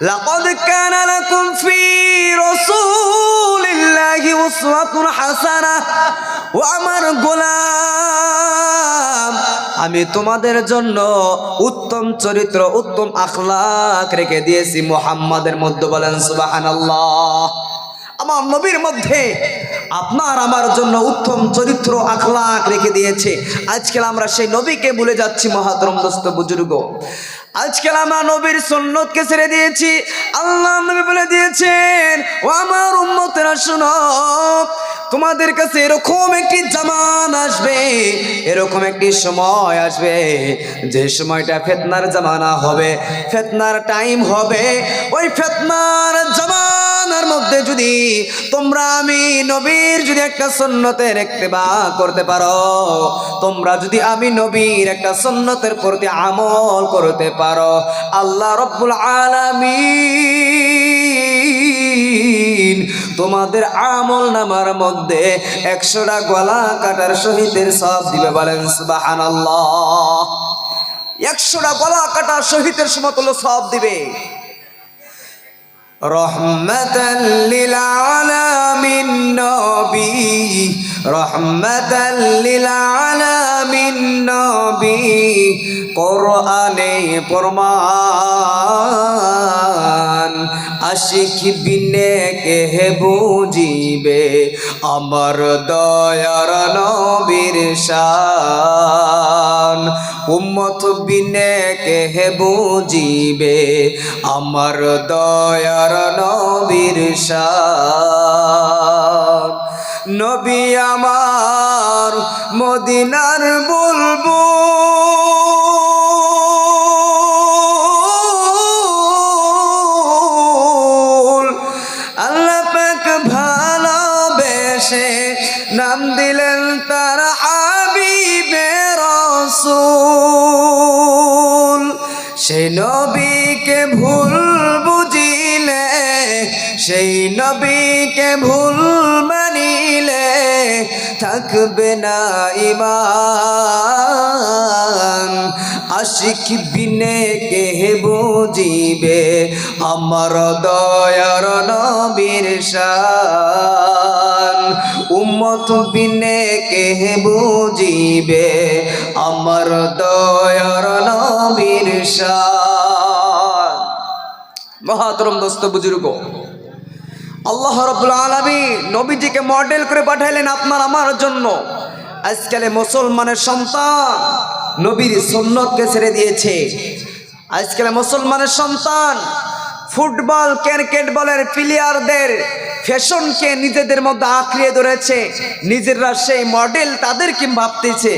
লাকাদ কানা লাকুম ফি রাসূলিল্লাহি উসওয়াতুন হাসানাহ। ও আমার গোলাম, আমি তোমাদের জন্য উত্তম চরিত্র, উত্তম আখলাক রেখে দিয়েছি মুহাম্মাদের মধ্যে। বলেন সুবহানাল্লাহ। আমার নবীর মধ্যে আপনার আমার জন্য উত্তম চরিত্র আখলাক রেখে দিয়েছে। আজকাল আমরা সেই নবীকে ভুলে যাচ্ছি। মহাতরম দোস্ত বুজুর্গ, আজকাল আমরা নবীর সুন্নতকে ছেড়ে দিয়েছি। আল্লাহ নবী বলে দিয়েছেন, ও আমার উম্মতেরা শুনো, তোমাদের কাছে এরকম একটি জামান আসবে, এরকম একটি সময় আসবে, যে সময়টা ফিতনার জামানা হবে, ফিতনার টাইম হবে। ওই ফিতনার জামানার মধ্যে যদি তোমরা আমি নবীর যদি একটা সুন্নতের ইত্তেবা করতে পারো, তোমরা যদি আমি নবীর একটা সুন্নতের প্রতি আমল করতে পারো, আল্লাহ রাব্বুল আলামিন তোমাদের আমল নামার মধ্যে 100টা গলা কাটার শহীদের সওয়াব দিবে। বলেন সুবহানাল্লাহ। 100টা গলা কাটার শহীদের সমতুল্য সওয়াব দিবে। রহমাতাল লিল আলামিন নবী, রহমাতাল লিল আলামিন নবী, কোরআনে প্রমাণ, আশিক বিনে কে বুঝিবে আমার দয়ার নবীর শান, উম্মত বিনে কে বুঝিবে আমার দয়ার নবীর শান। নবী আমার মদিনার বুলবুল, আল্লাহ পাক ভালোবেসে নাম দিলেন তার হাবিবে রাসূল। সেই নবীকে ভুল বুঝিলে, সেই নবীকে ভুল মানিলে থাকবে না ঈমান, আশিক বিনে কে বুঝিবে আমার দয়ার নবীর শান, উম্মত বিনে কে বুঝিবে আমার দয়ার নবীর শান। মহাতরম দোস্ত বুজুর্গ, আল্লাহ রাব্বুল আলামিন নবীজিকে মডেল করে পাঠাইলেন আপনার আমার জন্য। আজকালে মুসলমানের সন্তান নবীর সুন্নতকে ছেড়ে দিয়েছে। আজকালে মুসলমানের সন্তান ফুটবল, ক্রিকেট বলের প্লেয়ারদের ফ্যাশনকে নিজেদের মধ্যে আঁকড়িয়ে ধরেছে, নিজেরা সেই মডেল তাদেরকে ভাবতেছে।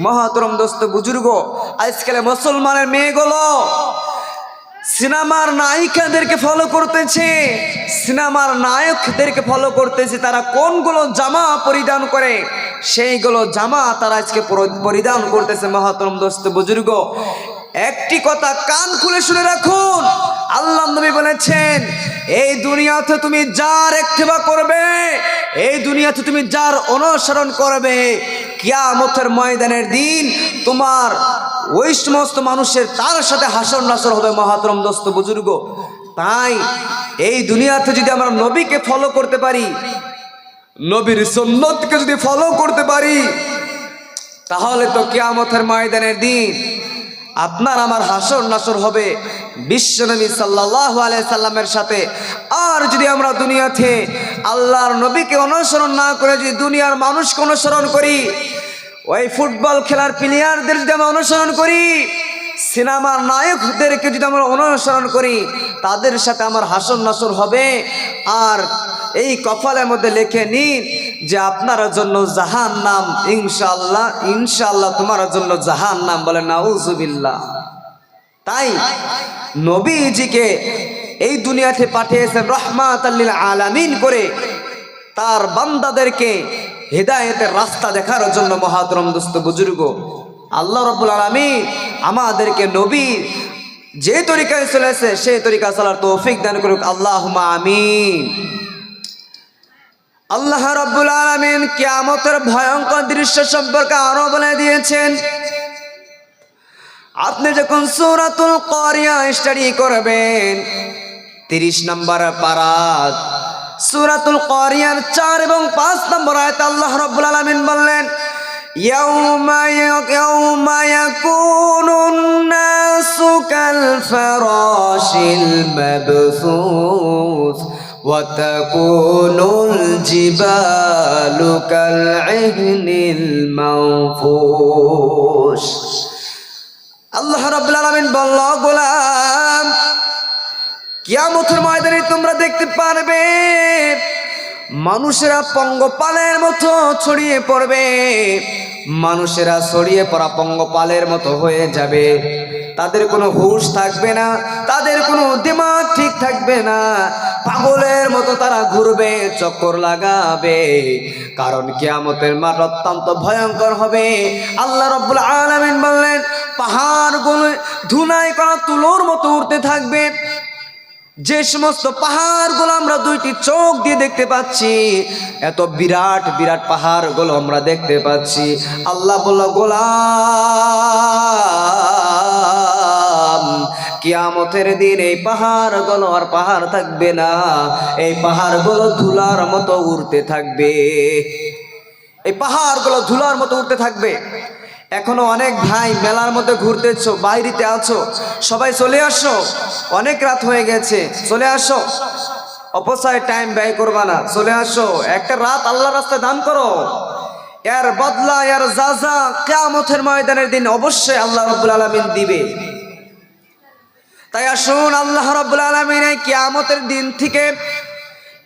মহাতরম দোস্ত বুজুর্গ, আজকালে মুসলমানের মেয়েগুলো সিনেমার নায়িকাদেরকে ফলো করতেছে, সিনেমার নায়কদেরকে ফলো করতেছে। তারা কোনগুলো জামা পরিধান করে সেইগুলো জামা তারা আজকে পরিধান করতেছে। মহাতরম দোস্ত বুজুর্গ, একটি কথা কান খুলে শুনে রাখুন। আল্লাহ নবী বলেছেন, এই দুনিয়াতে তুমি যার ইত্তেবা করবে, এই দুনিয়াতে তুমি যার অনুসরণ করবে, কিয়ামতের ময়দানের দিন তোমার ওই সমস্ত মানুষের তার সাথে হাসর নাসর হবে। মহাতরম দোস্ত বুজুর্গ, তাই এই দুনিয়াতে যদি আমরা নবীকে ফলো করতে পারি, নবীর সুন্নতকে যদি ফলো করতে পারি, তাহলে তো কিয়ামতের ময়দানের দিন আপনার আমার হাসর নাসর হবে বিশ্বনবী সাল্লাল্লাহু আলাইহি সাল্লামের সাথে। আর যদি আমরা দুনিয়াতে আল্লাহর নবীকে অনুসরণ না করে যদি দুনিয়ার মানুষকে অনুসরণ করি, ওই ফুটবল খেলার প্লেয়ারদের যদি আমরা অনুসরণ করি, সিনেমার নায়কদেরকে যদি আমরা অনুসরণ করি, তাদের সাথে আমার হাসর নাসর হবে। আর এই কপালের মধ্যে লিখে নিন যে আপনার জন্য জাহান্নাম, ইনশাআল্লাহ, ইনশাআল্লাহ তোমার জন্য জাহান্নাম। বলেন নাউজুবিল্লাহ। তাই নবীজিকে এই দুনিয়াতে পাঠিয়েছেন রহমাতাল লিল আলামিন করে, তার বান্দাদেরকে হেদায়েতের রাস্তা দেখার জন্য। মহাতরম দোস্ত বুজুর্গ, আল্লাহ রাব্বুল আলামিন আমাদেরকে নবীর যে তরিকায় চলেছে সেই তরিকা চলার তৌফিক দান করুক। আল্লাহুম্মা আমিন। আল্লাহ রাব্বুল আলামিন কিয়ামতের ভয়ঙ্কর দৃশ্য সম্পর্কে আরো বলে দিয়েছেন। আপনি যখন সূরাতুল কারিয়া স্টাডি করবেন, 30 নম্বর পারা সূরাতুল কারিয়ার 4 এবং 5 নম্বর আয়াতে আল্লাহ রাব্বুল আলামিন বললেন ইয়াউমা ইয়াকুনুন নাসু কাল ফারাশিল মাবসুস ওয়া তাকুনুল জিবালু কাল ইহনিল মানফুস। আল্লাহ রাব্বুল আলামিন বলল, গোলাম কিয়ামতের ময়দানে তোমরা দেখতে পারবে মানুষেরা পঙ্গপালের মতো ছড়িয়ে পড়বে, মানুষেরা ছড়িয়ে পড়া পঙ্গপালের মতো হয়ে যাবে। তাদের কোনো হুঁশ থাকবে না, তাদের কোনো দিমাগ ঠিক থাকবে না, পাগলের মতো তারা ঘুরবে, চক্কর লাগাবে। কারণ কিয়ামতের মাঠ অত্যন্ত ভয়ঙ্কর হবে। আল্লাহ রাব্বুল আলামিন বললেন পাহাড়গুলো ধুলাই করা তুলোর মতো উঠতে থাকবে। যে সমস্ত পাহাড়গুলো আমরা দুইটি চোখ দিয়ে দেখতে পাচ্ছি, এত বিরাট বিরাট পাহাড়গুলো আমরা দেখতে পাচ্ছি। আল্লাহ বলল, গোলাম কিয়ামতের দিন এই পাহাড়গুলো আর পাহাড় থাকবে না, এই পাহাড়গুলো ধুলার মতো উড়তে থাকবে। এই পাহাড়গুলো ধুলার মতো উড়তে থাকবে। এখনো অনেক ভাই মেলার মধ্যে ঘুরতেছো, বাইরেতে আছো, সবাই চলে আসো, অনেক রাত হয়ে গেছে, চলে আসো, অপচয় টাইম ব্যয় করবা না, চলে আসো, একটা রাত আল্লাহর রাস্তায় দান করো। এর বদলা, এর যাজা কিয়ামতের ময়দানের দিন অবশ্যই আল্লাহ রাব্বুল আলামিন দিবে। তাই আসুন আল্লাহ রাব্বুল আলামিন এই কিয়ামতের দিন থেকে,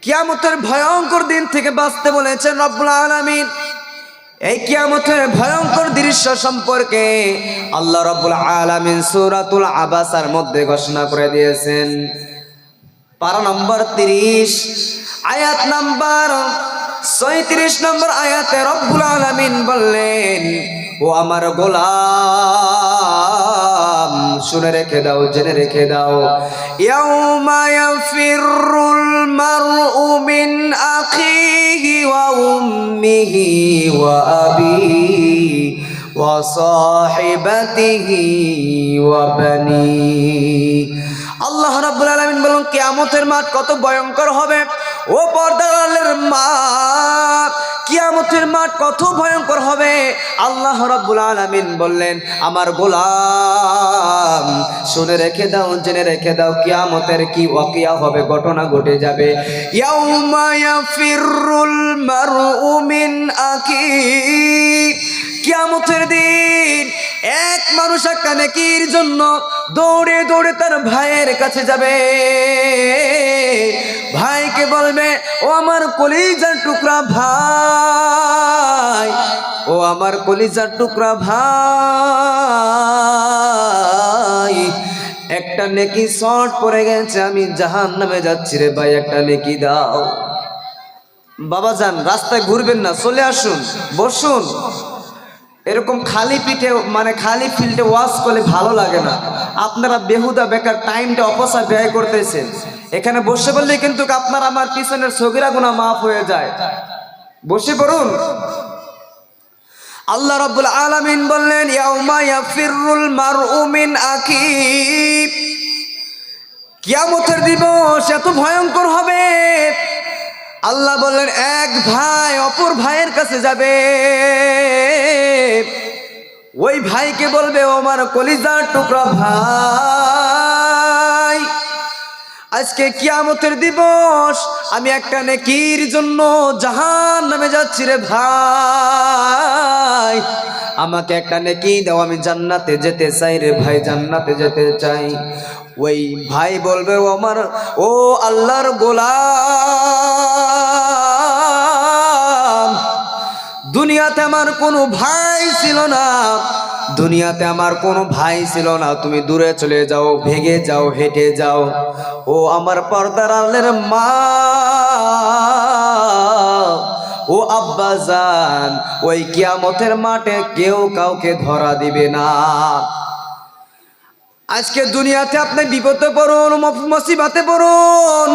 কিয়ামতের ভয়ঙ্কর দিন থেকে বাঁচতে বলেছেন রাব্বুল আলামিন। এই কিয়ামতের ভয়ঙ্কর দৃশ্য সম্পর্কে আল্লাহ রাব্বুল আলামিন সূরাতুল আবাসার মধ্যে ঘোষণা করে দিয়েছেন। পারা নম্বর 30 আয়াত নম্বর 36 নম্বর আয়াতে রাব্বুল আলামিন বললেন, ও আমার গোলাম শুনে রেখে দাও, জেনে রেখে দাও, ইয়াউমা ইয়াফিরুল মারউ মিন আখিহি ওয়া উম্মিহি ওয়া আবিহি ওয়া সাহিবাতিহি ওয়া বানিহি। আল্লাহ রাব্বুল আলামিন বলেন কিয়ামতের মাঠ কত ভয়ঙ্কর হবে। ও পর্দার মা, কিয়ামতের মাঠ কত ভয়ঙ্কর হবে। আল্লাহ রাব্বুল আলামিন বললেন, আমার গোলাম শুনে রেখে দাও, জেনে রেখে দাও, কিয়ামতের কি ওয়াকিয়া হবে, ঘটনা ঘটে যাবে। ইয়াউমা ইয়াফিরুল মারউ মিন আখিহি, কিয়ামতের দিন এক মানুষ একটা নেকির জন্য দৌড়ে দৌড়ে তার ভাইয়ের কাছে যাবে। ভাইকে বলবে, ও আমার কলিজার টুকরা ভাই, ও আমার কলিজার টুকরা ভাই, একটা নেকি শর্ট পড়ে গেছে, আমি জাহান্নামে যাচ্ছি রে ভাই, একটা নেকি দাও। বাবা যান, রাস্তায় ঘুরবেন না, চলে আসুন, বসুন। এরকম খালি পিঠে মানে খালি ফিল্ডে ওয়াশ করলে ভালো লাগে না। আপনারা বেহুদা বেকার টাইমটা অপচয় ব্যয় করতেছেন। এখানে বসে বললে কিন্তু আপনার আমার পিছনের সগীরা গুনাহ মাফ হয়ে যায়। বসে পড়ুন। আল্লাহ রাব্বুল আলামিন বললেন, ইয়াউমা ইয়াফিরুল মারউ মিন আখিহি, কিয়ামতের দিবস এত ভয়ঙ্কর হবে। আল্লাহ বললেন, এক ভাই অপর ভাইয়ের কাছে যাবে, ওই ভাইকে বলবে, ও আমার কলিজার টুকরা ভাই, আজকে কিয়ামতের দিবস, আমি একটা নেকির জন্য জাহান্নামে যাচ্ছি রে ভাই, আমাকে একটা নেকি দাও, আমি জান্নাতে যেতে চাই রে ভাই, জান্নাতে যেতে চাই। ওই ভাই বলবে, ও আমার, ও আল্লাহর গোলাম, দুনিয়াতে আমার কোনো ভাই ছিল না, দুনিয়াতে আমার কোনো ভাই ছিল না, তুমি দূরে চলে যাও, ভেগে যাও, হেঁটে যাও। ও আমার পর্দার আলের মা, ও আব্বা জান, ওই কিয়ামতের মাঠে কেউ কাউকে ধরা দিবে না। আজকে দুনিয়াতে আপনি বিপদে পড়ুন, মুসিবতে পড়ুন,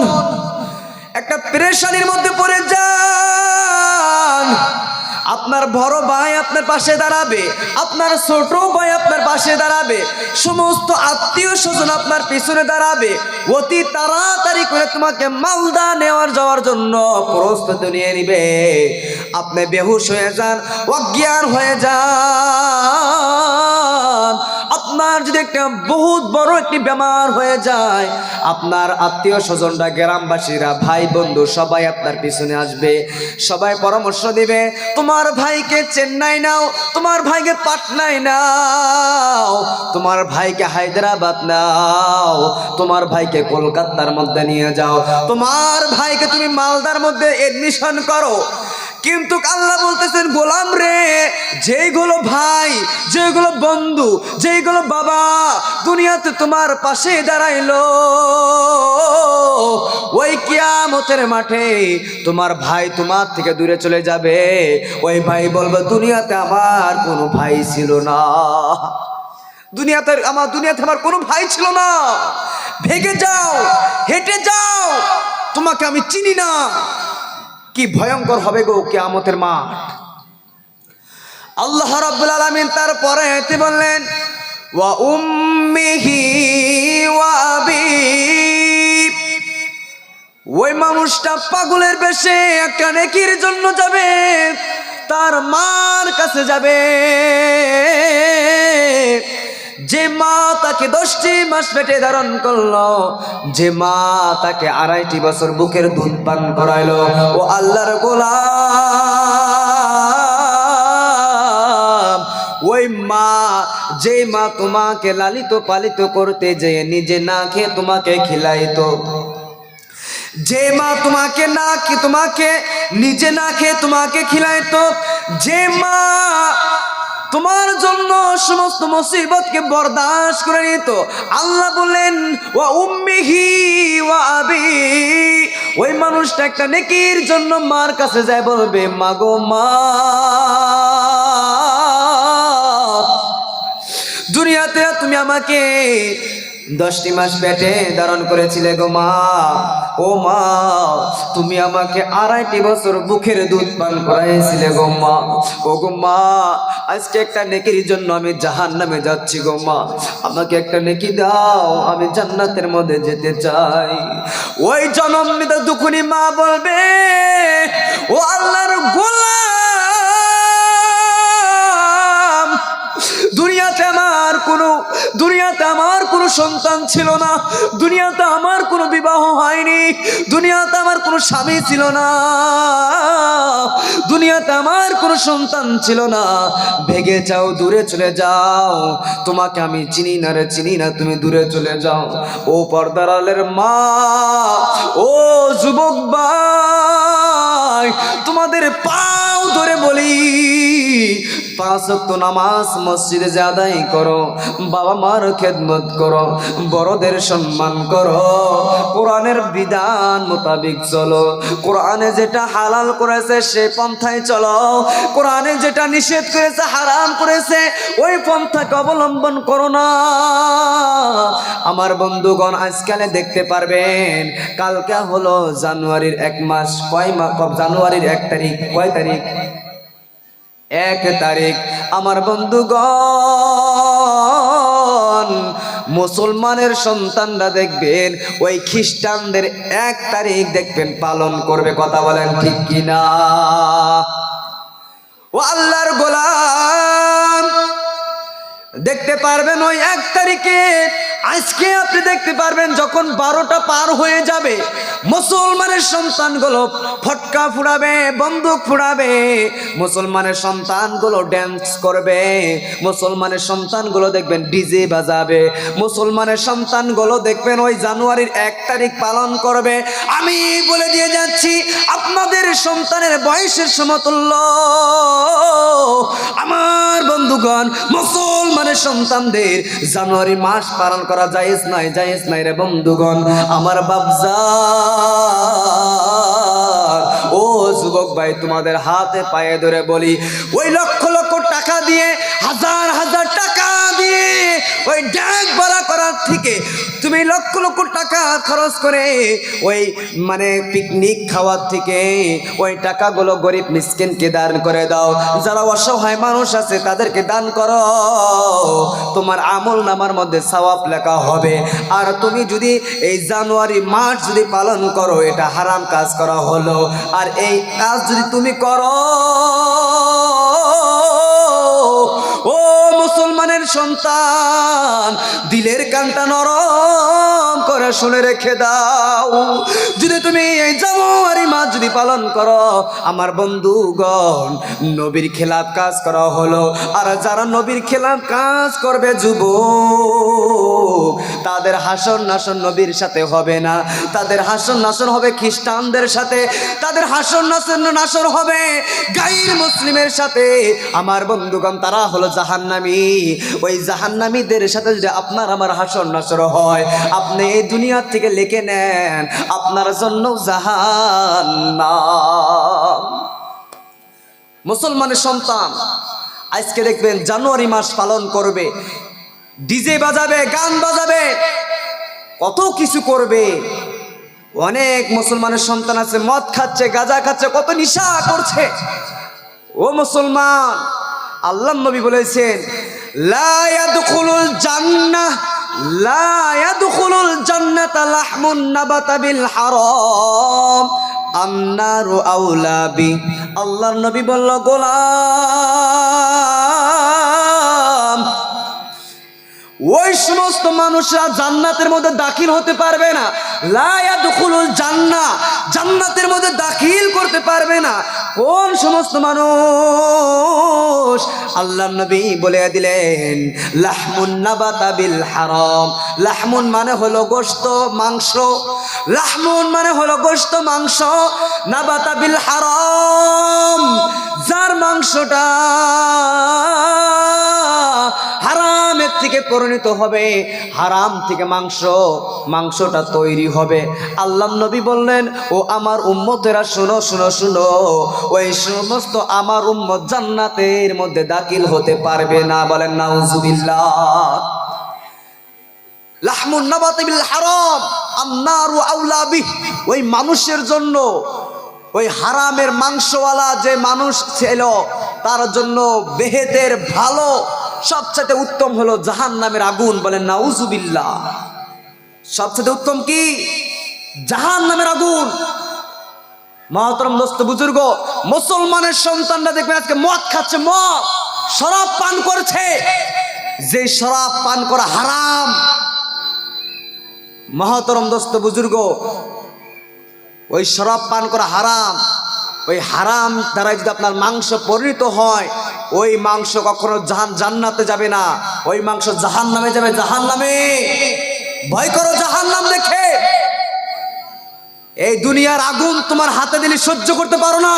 একটা পেরেশানির মধ্যে পড়ে যান, আপনার বড় ভাই আপনার পাশে দাঁড়াবে, আপনার ছোট ভাই আপনার পাশে পাশে দাঁড়াবে, সমস্ত আত্মীয় স্বজন আপনার পিছনে দাঁড়াবে, অতি তাড়াতাড়ি করে তোমাকে মালদা যাওয়ার জন্য প্রস্তুতি নিয়ে নিবে। আপনি বেহুশ হয়ে যান, অজ্ঞান হয়ে যান। আপনার যদি একটা বহুত বড় একটি বেমার হয়ে যায়, আপনার আত্মীয় স্বজনরা, গ্রামবাসীরা, ভাই বন্ধু সবাই আপনার পিছনে আসবে, সবাই পরামর্শ দিবে, তোমার ভাইকে চেন্নাই নাও, তোমার ভাইকে পাটনায় নাও, তোমার ভাইকে হায়দ্রাবাদ নাও, তোমার ভাইকে কলকাতার মধ্যে নিয়ে যাও, তোমার ভাইকে তুমি মালদার মধ্যে এডমিশন করো। কিন্তু আল্লাহ বলতেছেন, গোলাম রে, যেইগুলো ভাই, যেগুলো বন্ধু, যেইগুলো বাবা দুনিয়াতে তোমার পাশে দাঁড়াইলো, ওই কিয়ামতের মাঠে তোমার ভাই তোমার থেকে দূরে চলে যাবে। ওই ভাই বলবে, দুনিয়াতে আমার কোনো ভাই ছিল না, দুনিয়াতে আমার কোনো ভাই ছিল না, ভেগে যাও, হেঁটে যাও, তোমাকে আমি চিনি না। কি ভয়ঙ্কর হবে গো কিয়ামতের মাঠ। আল্লাহ রাব্বুল আলামিন তারপরে এতে বললেন, ওয়া উম্মিহি ওয়া আবি, ওই মানুষটা পাগলের বেশে একটা নেকির জন্য যাবে, তার মার কাছে যাবে, যে মা তাকে 10টি মাস পেটে ধারণ করলো, যে মা তাকে 2.5 বছর বুকের দুধ পান করাইলো। ও আল্লাহর গোলাম, ওই মা, যে মা তোমাকে লালিত পালিত করতে যে নিজে না খেয়ে তোমাকে খিলাইতো, যে মা তোমাকে নিজে না খেয়ে তোমাকে খিলাইতো, যে মা তোমার জন্য সমস্ত মুসিবতকে বরদাস্ত করে নিত, আল্লাহ বলেন, ওয়া উম্মিহি ওয়া আবি, ওই মানুষটা একটা নেকির জন্য মার কাছে যায়, বলবে, মা গো মা, দুনিয়াতে তুমি আমাকে 10টি মাস পেটে ধারণ করেছিলে গো মা, ও মা, তুমি আমাকে 2.5 বছর বুকের দুধ পান করাইছিলে গো মা, ও গো মা, আজকে একটা নেকির জন্য আমি জাহান্নামে যাচ্ছি গো মা, আমাকে একটা নেকি দাও, আমি জান্নাতের মধ্যে যেতে চাই। ওই জনমৃত দুঃখিনী মা বলবে, ও আল্লাহর গোলাম, দুনিয়াতে আমার কোনো সন্তান ছিল না, দুনিয়াতে আমার কোনো বিবাহ হয়নি, দুনিয়াতে আমার কোনো স্বামী ছিল না, দুনিয়াতে আমার কোনো সন্তান ছিল না, ভেগে যাও, দূরে চলে যাও, তোমাকে আমি চিনি না রে, চিনি না, তুমি দূরে চলে যাও। ও পর্দার আলের মা, ও যুবক ভাই, তোমাদের পাও ধরে বলি, 5 ওয়াক্ত নামাজ মসজিদে যে আদায় করো, বাবা মার খেদমত করো, বড়দের সম্মান করো, কোরআনের বিধান মোতাবেক চলো, কোরআনে যেটা হালাল করেছে সেই পন্থায় চলো, কোরআনে যেটা নিষেধ করেছে, হারাম করেছে, ওই পন্থাকে অবলম্বন করো না। আমার বন্ধুগণ, আজকালে দেখতে পারবেন, কালকে হলো জানুয়ারির 1 মাস, জানুয়ারির 1 তারিখ, কয় তারিখ? 1 তারিখ। আমার বন্ধুগণ, মুসলমানের সন্তানরা দেখবেন ওই খ্রিস্টানদের 1 তারিখ দেখবেন পালন করবে, কথা বলেন ঠিক কিনা? ও আল্লাহর গোলাম, দেখতে পারবেন ওই 1 তারিখে, আজকে আপনি দেখতে পারবেন যখন 12টা পার হয়ে যাবে, মুসলমানের সন্তানগুলো ফটকা ফুড়াবে, বন্দুক ফুড়াবে, মুসলমানের সন্তানগুলো ড্যান্স করবে, মুসলমানের সন্তানগুলো দেখবেন ডিজে বাজাবে, মুসলমানের সন্তানগুলো দেখবেন ওই জানুয়ারির 1 তারিখ পালন করবে। আমি বলে দিয়ে যাচ্ছি, আপনাদের সন্তানের বয়সের সমতুল্য আমার বন্ধুগণ মুসলমানের সন্তানদের জানুয়ারি মাস পালন করা জায়েজ নাই, জায়েজ নাই রে বন্ধুগণ। আমার বাপজান, ও যুবক ভাই, তোমাদের হাতে পায়ে ধরে বলি, ওই লক্ষ লক্ষ টাকা দিয়ে, হাজার হাজার টাকা দিয়ে ওই ড্যাঙ্ক ভাড়া করা করার থেকে তুমি লক্ষ লক্ষ টাকা খরচ করে ওই মানে পিকনিক খাওয়ার থেকে ওই টাকাগুলো গরিব মিসকিনকে দান করে দাও। যারা অসহায় মানুষ আছে তাদেরকে দান করো, তোমার আমল নামার মধ্যে সওয়াব লেখা হবে। আর তুমি যদি এই জানুয়ারি মাস যদি পালন করো, এটা হারাম কাজ করা হলো। আর এই কাজ যদি তুমি করো, ও মুসলমানের সন্তান, দিলের কানটা নরম করে শুনে রেখে দাও। যদি তুমি এই জানুয়ারি মাস যদি পালন করো, আমার বন্ধুগণ, নবীর খেলাফ কাজ করা হলো। আর যারা নবীর খেলাফ কাজ করবে যুবক, তাদের হাসর নাসর নবীর সাথে হবে না, তাদের হাসর নাসর হবে খ্রিস্টানদের সাথে, তাদের হাসর নাসর হবে গায়র মুসলিমের সাথে। আমার বন্ধুগণ, তারা হলো জাহান্নামী। ওই জাহান্নামীদের সাথে যদি আপনার আমার হাসর নাসর হয়, আপনি এই দুনিয়া থেকে লিখে নেন আপনার জন্য জাহান্নাম। মুসলমানের সন্তান, আজকে দেখবেন জানুয়ারি মাস পালন করবে, ডিজে বাজাবে, গান বাজাবে, কত কিছু করবে। অনেক মুসলমানের সন্তান আছে মদ খাচ্ছে, গাঁজা খাচ্ছে, কত নেশা করছে। ও মুসলমান, আল্লাহর নবী বলেছেন, লা ইয়াদখুলুল জান্নাহ, লা ইয়াদখুলুল জান্নাতা লাহমুন নাবাতা বিল হারাম, আন্নারু আউলা বি। আল্লাহর নবী বলল, গোলাম, ওই সমস্ত মানুষরা জান্নাতের মধ্যে দাখিল হতে পারবে না। লা ইয়াদখুলুল জান্নাহ, জান্নাতের মধ্যে দাখিল করতে পারবে না। কোন সমস্ত মানুষ? আল্লাহর নবী বলে দিলেন, লাহমুন নাবাতা বিল হারাম। লাহমুন মানে হলো গোশত, মাংস। লাহমুন মানে হলো গোশত, মাংস। নাবাতা বিল হারাম, যার মাংসটা হারামের থেকে পরিণত হবে, হারাম থেকে মাংসটা তৈরি হবে। আল্লাহর নবী বললেন, ও আমার উম্মতেরা, শুনো শুনো শুনো, ওই সমস্ত আমার উম্মত জান্নাতের মধ্যে দাখিল হতে পারবে না। বলেন নাউজুবিল্লাহ। লাহমুন নাবাতা বিল হারাম, আন্নারু আউলা বিহ। ওই মানুষের জন্য, ওই হারামের মাংসওয়ালা যে মানুষ ছিল, তার জন্য বেহেতের ভালো সবচেয়ে উত্তম হলো জাহান্নামের আগুন। বলেন নাউজুবিল্লাহ। সবচেয়ে উত্তম কি? জাহান্নামের আগুন। মহতরম দোস্ত বুজুর্গ, মুসলমানের সন্তানরা দেখবেন আজকে মদ খাচ্ছে, মদ, শরাব পান করছে। যে শরাব পান করা হারাম। মহতরম দোস্ত বুজুর্গ, ওই শরাব পান করা হারাম। ওই হারাম দ্বারা যদি আপনার মাংস পরিণত হয়, ওই মাংস কখনো জান্নাতে যাবে না, ওই মাংস জাহান্নামে যাবে। জাহান্নামে ভয় করো, জাহান্নাম দেখে। এই দুনিয়ার আগুন তোমার হাতে দিলে সহ্য করতে পারো না,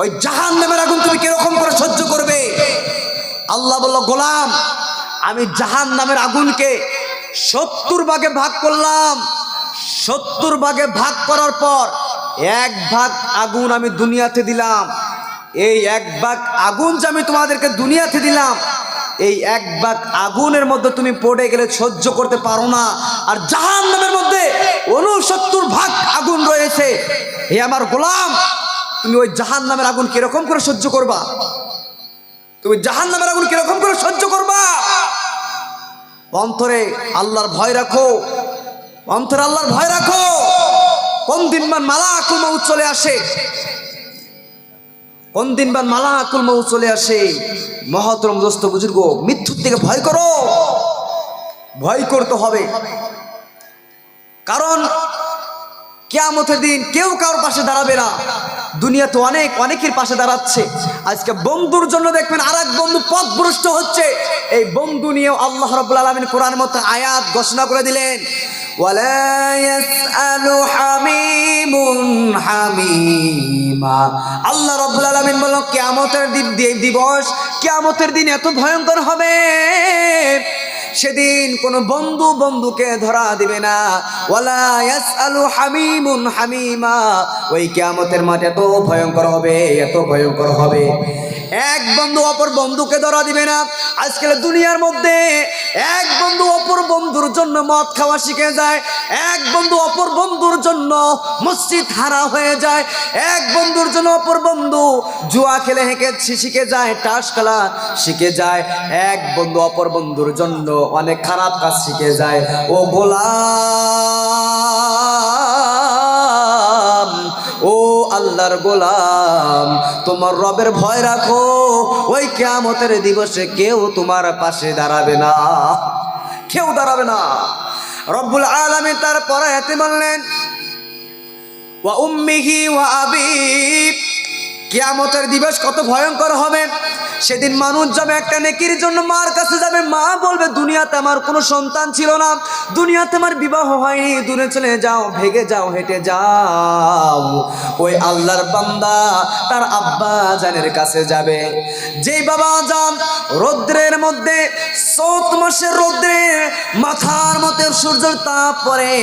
ওই জাহান্নামের আগুন তুমি কিরকম করে সহ্য করবে? আল্লাহ বলল, গোলাম, আমি জাহান্নামের আগুনকে 70 ভাগে ভাগ করলাম। 70 ভাগে ভাগ করার পর 1 ভাগ আগুন আমি দুনিয়াতে দিলাম। এই 1 ভাগ আগুন যে আমি তোমাদেরকে দুনিয়াতে দিলাম, এই 1 ভাগ আগুনের মধ্যে তুমি পড়ে গেলে সহ্য করতে পারো না। আর জাহান্নামের মধ্যে 69 ভাগ আগুন রয়েছে। হে আমার গোলাম, তুমি ওই জাহান্নামের আগুন কিরকম করে সহ্য করবা? তুমি জাহান্নামের আগুন কিরকম করে সহ্য করবা? অন্তরে আল্লাহর ভয় রাখো, অন্তরে আল্লাহর ভয় রাখো। কোন দিন মান মালাকুল মউত চলে আসে, কোন দিন মান মালাকুল মউত চলে আসে। মহতরম দোস্ত বুজুর্গ, মৃত্যুর থেকে ভয় করো, ভয় করতে হবে। কারণ কিয়ামতের দিন কেউ কারোর পাশে দাঁড়াবে না। দুনিয়া তো অনেকের পাশে দাঁড়াচ্ছে। আজকে বন্ধুর জন্য দেখবেন আরেক বন্ধু পথভ্রষ্ট হচ্ছে। এই বন্ধু নিয়েও আল্লাহ রাব্বুল আলামিন কোরআনের মধ্যে আয়াত ঘোষণা করে দিলেন, ওয়ালা ইয়াসআলু হামিমুন হামিমা। আল্লাহ রাব্বুল আলামিন বলল, কিয়ামতের দিবস, কিয়ামতের দিন এত ভয়ঙ্কর হবে, সেদিন কোনো বন্ধু বন্ধুকে ধরা দিবে না। ওয়ালা ইয়াসআলু হামিমুন হামিমা। ওই কিয়ামতের মাঠ এত ভয়ঙ্কর হবে, এত ভয়ঙ্কর হবে। এক বন্ধু অপর বন্ধুকে ধরা দিবে না। আজকাল দুনিয়ার মধ্যে এক বন্ধু অপর বন্ধুর জন্য মদ খাওয়া শিখে যায়, এক বন্ধু অপর বন্ধুর জন্য মসজিদ হারা হয়ে যায়, এক বন্ধুর জন্য অপর বন্ধু জুয়া খেলে শিখে যায়, তাস খেলা শিখে যায়, এক বন্ধু অপর বন্ধুর জন্য অনেক খারাপ কাজ শিখে যায়। ও গোলাম, ও আল্লাহর গোলাম, তোমার রবের ভয় রাখো, ওই কিয়ামতের দিবসে কেউ তোমার পাশে দাঁড়াবে না, কেউ দাঁড়াবে না। রব্বুল আলামিন তারপর আয়াতে বললেন ওয়া উম্মিহি ওয়া আবি, কিয়ামতের দিবস কত ভয়ঙ্কর হবে। সেদিন মানুষ যাবে একটা নেকির জন্য মার কাছে যাবে, মা বলবে দুনিয়াতে আমার কোনো সন্তান ছিল না, দুনিয়াতে আমার বিবাহ হয়নি, দূরে চলে যাও, ভেগে যাও, হেঁটে যাও। ওই আল্লাহর বান্দা তার আব্বা জানের কাছে যাবে, যেই বাবা জান রৌদ্রের মধ্যে, চৈত মাসের রৌদ্রে মাথার মধ্যে সূর্যের তাপ পড়ে,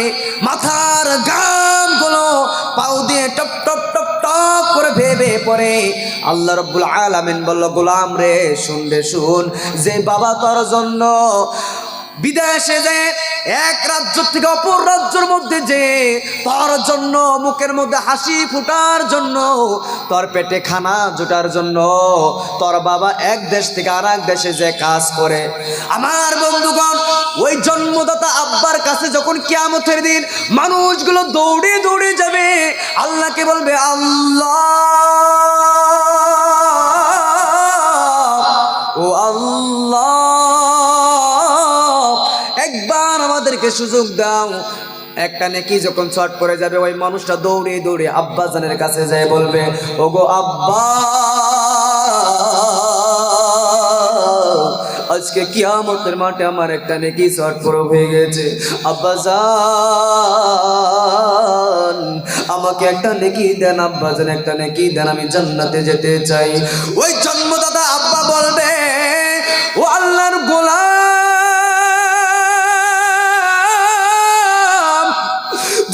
মাথার ঘামগুলো পাও দিয়ে টপ টপ টপ টপ করে ভেবে পড়ে। আল্লাহ রাব্বুল আলামিন বলল গোলাম রে শুন রে শুন, যে বাবা তোর জন্য বিদেশে যে এক রাজ্য থেকে অপর রাজ্যের মধ্যে যে তোর জন্য মুখের মধ্যে হাসি ফোটার জন্য, তোর পেটে খানা জোটার জন্য তোর বাবা এক দেশ থেকে আর এক দেশে যে কাজ করে, আমার বন্ধুগণ ওই জন্মদাতা আব্বার কাছে যখন কিয়ামতের দিন মানুষগুলো দৌড়ে দৌড়ে যাবে, আল্লাহকে বলবে আল্লাহ, ও আল্লাহ একবার আমাদেরকে সুযোগ দাও। একটা নেকি যখন ছট করে যাবে, ওই মানুষটা দৌড়ে দৌড়ে আব্বা জানের কাছে যায়, বলবে ওগো আব্বা, আজকে কিয়ামতের মাঠে আমার একটা নেকি ছট করে হয়ে গেছে, আব্বা জান আমাকে একটা নেকি দেন, আব্বা জান একটা নেকি দেন, আমি জান্নাতে যেতে চাই। ওই জন্মদাতা আব্বা বলবে ও আল্লাহর গোলাম,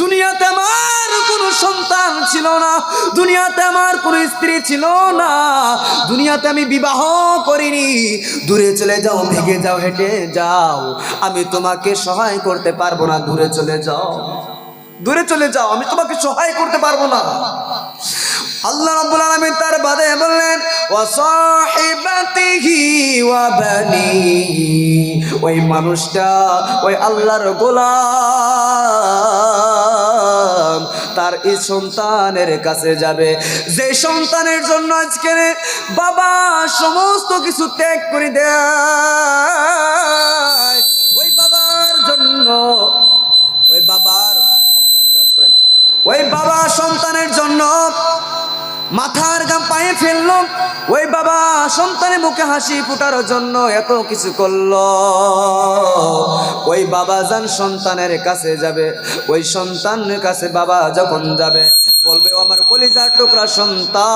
দুনিয়াতে আমার কোনো সন্তান ছিল না, দুনিয়াতে আমার কোনো স্ত্রী ছিল না, দুনিয়াতে আমি বিবাহ করিনি, দূরে চলে যাও, ভেগে যাও, হেঁটে যাও, আমি তোমাকে সহায় করতে পারবো না, দূরে চলে যাও, দূরে চলে যাও, আমি তোমাকে সহায় করতে পারবো না। আল্লাহ রাব্বুল আলামিন তার বাদে বললেন ওয়া সাহিবাতিহি ওয়া বানি, ওই মানুষটা ওই আল্লাহর গোলাম তার এই সন্তানের কাছে যাবে, যে সন্তানের জন্য আজকে বাবা সমস্ত কিছু ত্যাগ করে দেয়, ওই বাবার জন্য, ওই বাবার ওই বাবা সন্তানের জন্য মাথার ঘাম পায়ে ফেললো, ওই বাবা সন্তানের মুখে হাসি ফোটার জন্য এত কিছু করলো, ওই বাবা যান সন্তানের কাছে যাবে, ওই সন্তানের কাছে বাবা যখন যাবে বলবে আমার কলিজার টুকরা সন্তান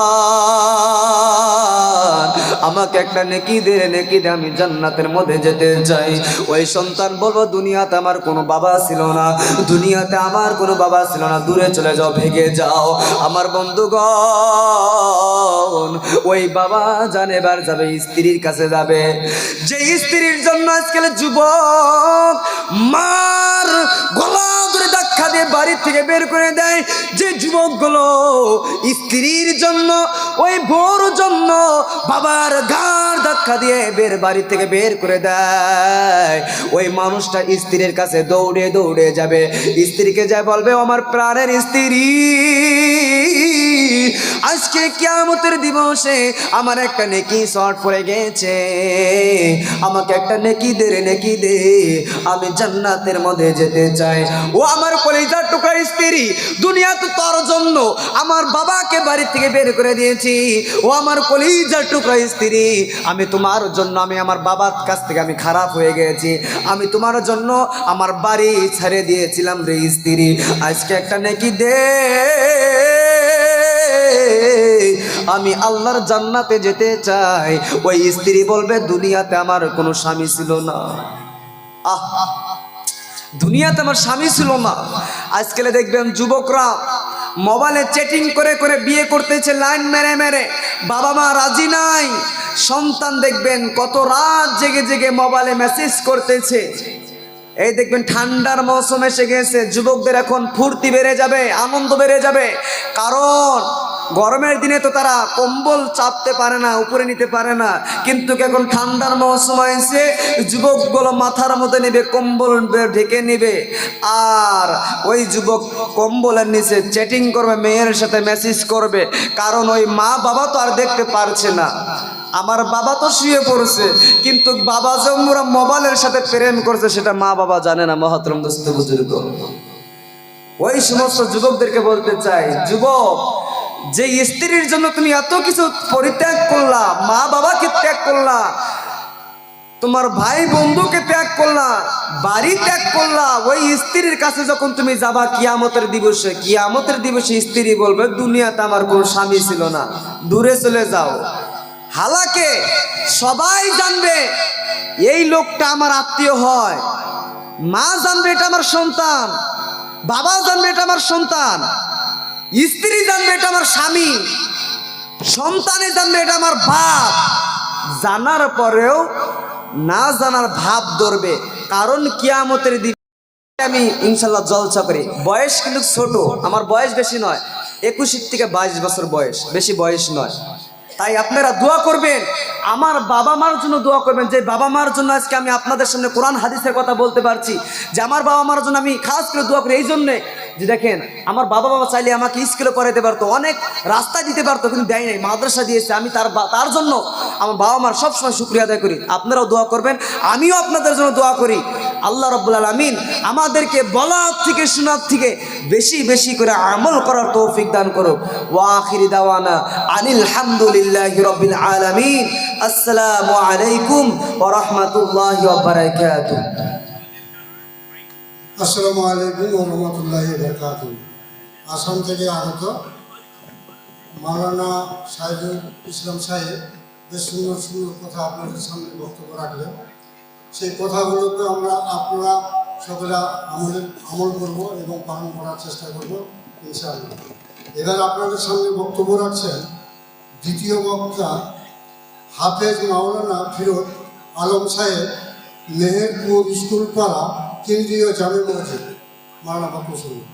আমাকে একটা নেকি দে, নেকি দে, আমি জান্নাতের মধ্যে যেতে চাই। ওই সন্তান বলবো দুনিয়াতে আমার কোনো বাবা ছিল না, দুনিয়াতে আমার কোনো বাবা ছিল না, দূরে চলে যাও, ভেগে যাও। আমার বন্ধুগণ ওই বাবা জান এবার যাবে স্ত্রীর কাছে যাবে, যে স্ত্রীর জন্য আজকাল যুবক মার গলা ধরে ধাক্কা দিয়ে বাড়ি থেকে বের করে দেয়, যে যুবকগুলো স্ত্রীর জন্য ওই বউর জন্য বাবার ঘাড় ধাক্কা দিয়ে বাড়ি থেকে বের করে দেয়, ওই মানুষটা স্ত্রীর কাছে দৌড়ে দৌড়ে যাবে, স্ত্রীকে যায় বলবে আমার প্রাণের স্ত্রী, আজকে কিয়ামতের দিবসে আমার একটা নেকি শর্ট পড়ে গেছে, আমাকে একটা নেকি দে রে, নেকি দে, আমি জান্নাতের মধ্যে যেতে চাই। ও আমার কলিজার টুকরা স্ত্রী, দুনিয়াতে তোর জন্য আমার বাবাকে বাড়ি থেকে বের করে দিয়েছি, ও আমার কলিজার টুকরা স্ত্রী, আমি তোমার জন্য, আমি আমার বাবার কাছ থেকে আমি খারাপ হয়ে গেছি, আমি তোমার জন্য আমার বাড়ি ছেড়ে দিয়েছিলাম রে স্ত্রী, আজকে একটা নেকি দে, আমি আল্লাহর জান্নাতে যেতে চাই। ওই স্ত্রী বলবে দুনিয়াতে আমার কোনো স্বামী ছিল না, দুনিয়াতে আমার স্বামী ছিল না। আজকাল দেখবেন যুবকরা মোবাইলে চ্যাটিং করে করে বিয়ে করতেছে লাইন মেরে মেরে, বাবা মা রাজি নাই। সন্তান দেখবেন কত রাত জেগে জেগে মোবাইলে মেসেজ করতেছে। এই দেখবেন ঠান্ডার মৌসুম এসে গেছে, যুবকদের এখন ফুর্তি বেড়ে যাবে, আনন্দ বেড়ে যাবে। কারণ গরমের দিনে তো তারা কম্বল চাপতে পারে না, উপরে নিতে পারে না, কিন্তু এখন ঠান্ডার মৌসুম হয়েছে, যুবকগুলো মাথার মধ্যে নেবে, কম্বল ঢেকে নেবে, আর ওই যুবক কম্বলের নিচে চ্যাটিং করবে, মেয়ের সাথে মেসেজ করবে। কারণ ওই মা বাবা তো আর দেখতে পারছে না। আমার বাবা তো শুয়ে পড়ছে, কিন্তু বাবা যে ওরা মোবাইলের সাথে প্রেম করছে সেটা মা বাবা জানে না। মহতরম দোস্ত বুজুর্গ, ওই সমস্ত যুবকদেরকে বলতে চাই, যুবক, যে স্ত্রীর জন্য তুমি এত কিছু পরিত্যাগ করলা, মা বাবাকে ত্যাগ করলা, তোমার ভাই বন্ধুকে ত্যাগ করলা, বাড়ি ত্যাগ করলা, ওই স্ত্রীর কাছে যখন তুমি যাবা কিয়ামতের দিবসে, কিয়ামতের দিবসে স্ত্রী বলবে দুনিয়াতে আমার কোনো স্বামী ছিল না, দূরে চলে যাও। হালাকে সবাই জানবে এই লোকটা আমার আত্মীয় হয়, মা জানবে এটা আমার সন্তান, বাবা জানবে এটা আমার সন্তান, স্ত্রী জানবে এটা আমার স্বামী, সন্তানে জানবে এটা আমার বাপ। জানার পরেও না জানার ভাব ধরবে। কারণ কিয়ামতের দিন আমি ইনশাল্লাহ জলসা করি। বয়স কিন্তু ছোট, আমার বয়স বেশি নয়, 21 থেকে 22 বছর বয়স, বেশি বয়স নয়। তাই আপনারা দোয়া করবেন, আমার বাবা মার জন্য দোয়া করবেন, যে বাবা মার জন্য আজকে আমি আপনাদের সামনে কোরআন হাদিসের কথা বলতে পারছি, যে আমার বাবা মার জন্য আমি খাস করে দোয়া করি। এই জন্যে যে দেখেন, আমার বাবা মা চাইলে আমাকে স্কুলে পড়াইতে পারতো, অনেক রাস্তা দিতে পারতো, কিন্তু দেয় নাই, মাদ্রাসা দিয়েছে। আমি তার জন্য আমার বাবা মার সবসময় শুকরিয়া আদায় করি। আপনারাও দোয়া করবেন, আমিও আপনাদের জন্য দোয়া করি। আল্লাহ রাব্বুল আলামিন আমাদেরকে বলার থেকে শোনার থেকে বেশি বেশি করে আমল করার তৌফিক দান করুক। ওয়া আখিরি দাওয়ানা আনিল হামদুলিল্লাহি রাব্বিল আলামিন। আসসালামু আলাইকুম ওয়া রাহমাতুল্লাহি ওয়া বারাকাতুহু। আসসালামু আলাইকুম ওয়া রাহমাতুল্লাহি ওয়া বারাকাতুহু। আসাম থেকে আগত মাওলানা সাইদুল ইসলাম সাহেব যে সুন্দর সুন্দর কথা আপনাদের সামনে বক্তব্য রাখলেন, সেই কথাগুলোকে আপনারা সকলে আমল করব এবং পালন করার চেষ্টা করব ইনশাআল্লাহ। এবার আপনাদের সামনে বক্তব্য রাখছেন দ্বিতীয় বক্তা হাফেজ মাওলানা ফিরোজ আলম সাহেব, মেহেরপুর স্কুল পাড়া, কেন্দ্রীয় জামে মসজিদ। মাওলানা বক্তব্য শুনুন।